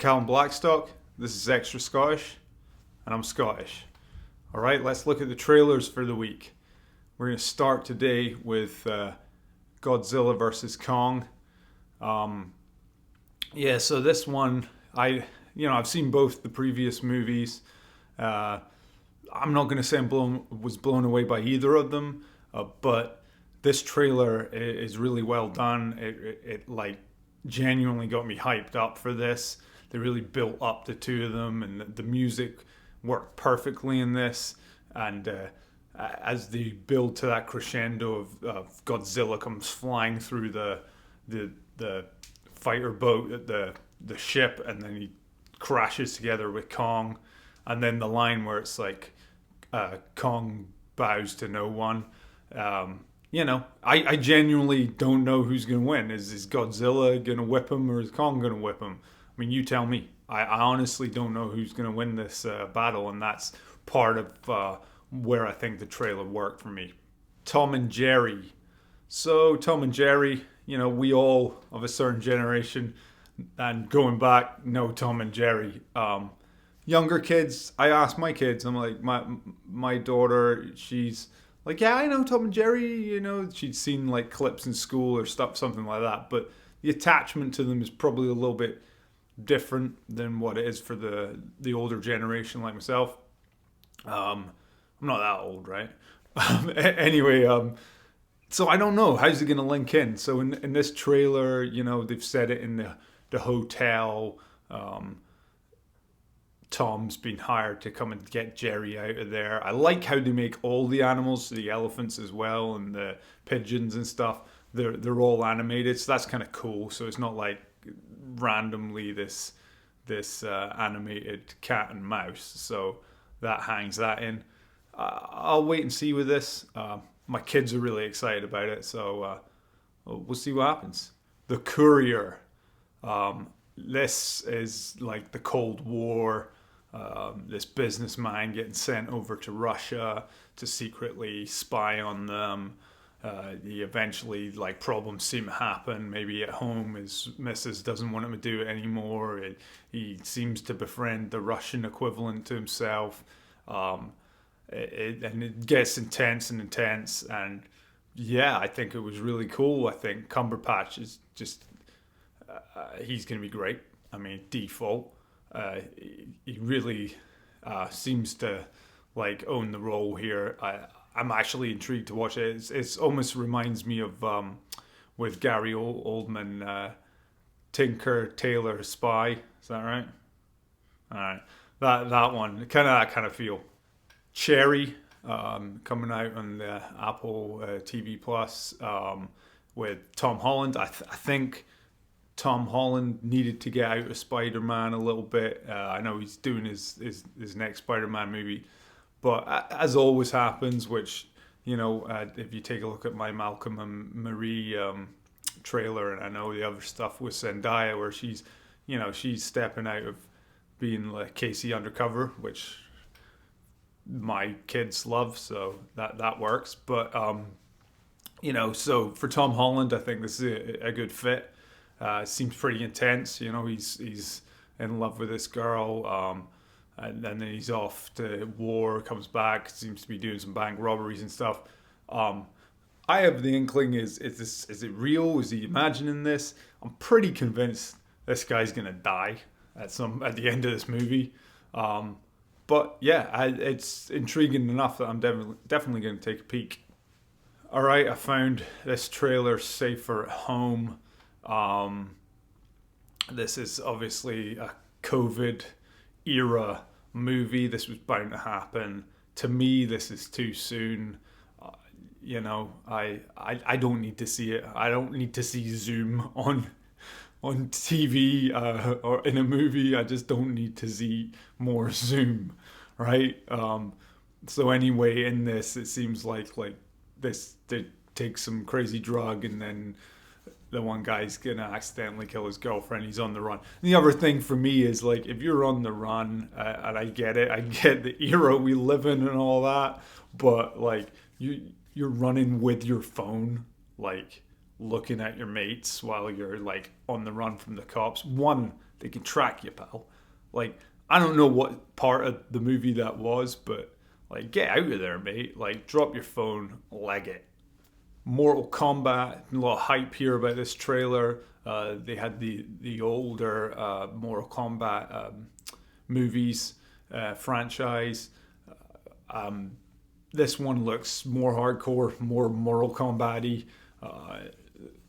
Callum Blackstock. This is Extra Scottish, and I'm Scottish. Alright, let's look at the trailers for the week. We're going to start today with Godzilla vs. Kong. So this one, I've seen both the previous movies. I'm not going to say was blown away by either of them, but this trailer is really well done. It genuinely got me hyped up for this. They really built up the two of them, and the music worked perfectly in this. And as they build to that crescendo of Godzilla comes flying through the fighter boat, the ship, and then he crashes together with Kong, and then the line where it's like Kong bows to no one. I genuinely don't know who's going to win. Is Godzilla going to whip him, or is Kong going to whip him? I mean, you tell me. I honestly don't know who's going to win this battle, and that's part of where I think the trailer worked for me. Tom and Jerry. So Tom and Jerry, we all of a certain generation, and going back, know Tom and Jerry. Younger kids, I ask my kids, I'm like, my daughter, she's like, yeah, I know Tom and Jerry, she'd seen like clips in school or stuff, something like that. But the attachment to them is probably a little bit different than what it is for the older generation like myself. I'm not that old, right? Anyway, so I don't know, how's it going to link in? So in this trailer, they've said it in the hotel. Tom's been hired to come and get Jerry out of there. I like how they make all the animals, the elephants as well, and the pigeons and stuff. They're all animated, so that's kind of cool. So it's not like randomly this animated cat and mouse. So that hangs that in. I'll wait and see with this. My kids are really excited about it, so we'll see what happens. TheCourier. This is like the Cold War. This businessman getting sent over to Russia to secretly spy on them. He eventually, problems seem to happen. Maybe at home his missus doesn't want him to do it anymore. He seems to befriend the Russian equivalent to himself. And it gets intense. And yeah, I think it was really cool. I think Cumberbatch is just, he's going to be great. I mean, default. He really seems to own the role here. I'm actually intrigued to watch it. It's almost reminds me of with Gary Oldman, Tinker Tailor Spy. Is that right? All right, that one, that kind of feel. Cherry, coming out on the Apple TV Plus, with Tom Holland. I think Tom Holland needed to get out of Spider-Man a little bit. I know he's doing his next Spider-Man movie, but as always happens, which, if you take a look at my Malcolm and Marie trailer, and I know the other stuff with Zendaya, where she's stepping out of being like Casey Undercover, which my kids love, so that works. But so for Tom Holland, I think this is a good fit. Seems pretty intense. He's in love with this girl, and then he's off to war, comes back, seems to be doing some bank robberies and stuff. I have the inkling, is it real? Is he imagining this? I'm pretty convinced this guy's gonna die at the end of this movie. But yeah, it's intriguing enough that I'm definitely going to take a peek. All right, I found this trailer, SaferAtHome. This is obviously a COVID era movie. This was bound to happen. To me, this is too soon. I don't need to see it. I don't need to see Zoom on TV or in a movie. I just don't need to see more Zoom, right? So anyway, in this, it seems like this, they take some crazy drug, and then the one guy's gonna accidentally kill his girlfriend. He's on the run. And the other thing for me is, if you're on the run, and I get it, I get the era we live in and all that, but you're running with your phone, looking at your mates while you're on the run from the cops. One, they can track you, pal. Like, I don't know what part of the movie that was, but like, get out of there, mate. Like, drop your phone, leg it. Mortal Kombat, a lot of hype here about this trailer. They had the older Mortal Kombat movies franchise. This one looks more hardcore, more Mortal Kombat-y.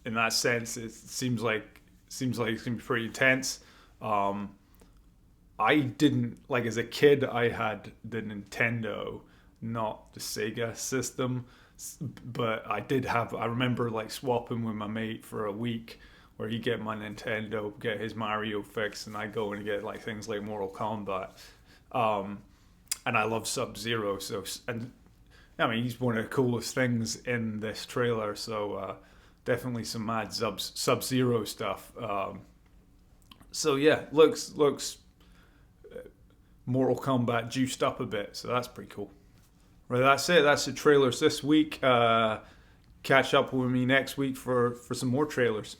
In that sense, it seems like it's gonna be pretty intense. I didn't like as a kid. I had the Nintendo, not the Sega system, but I did have. I remember like swapping with my mate for a week, where he get my Nintendo, get his Mario fix, and I go and get like things like Mortal Kombat. And I love Sub-Zero, so and I mean he's one of the coolest things in this trailer. So definitely some mad Sub-Zero stuff. So yeah, looks Mortal Kombat juiced up a bit, so that's pretty cool. Right, that's it. That's the trailers this week. Catch up with me next week for some more trailers.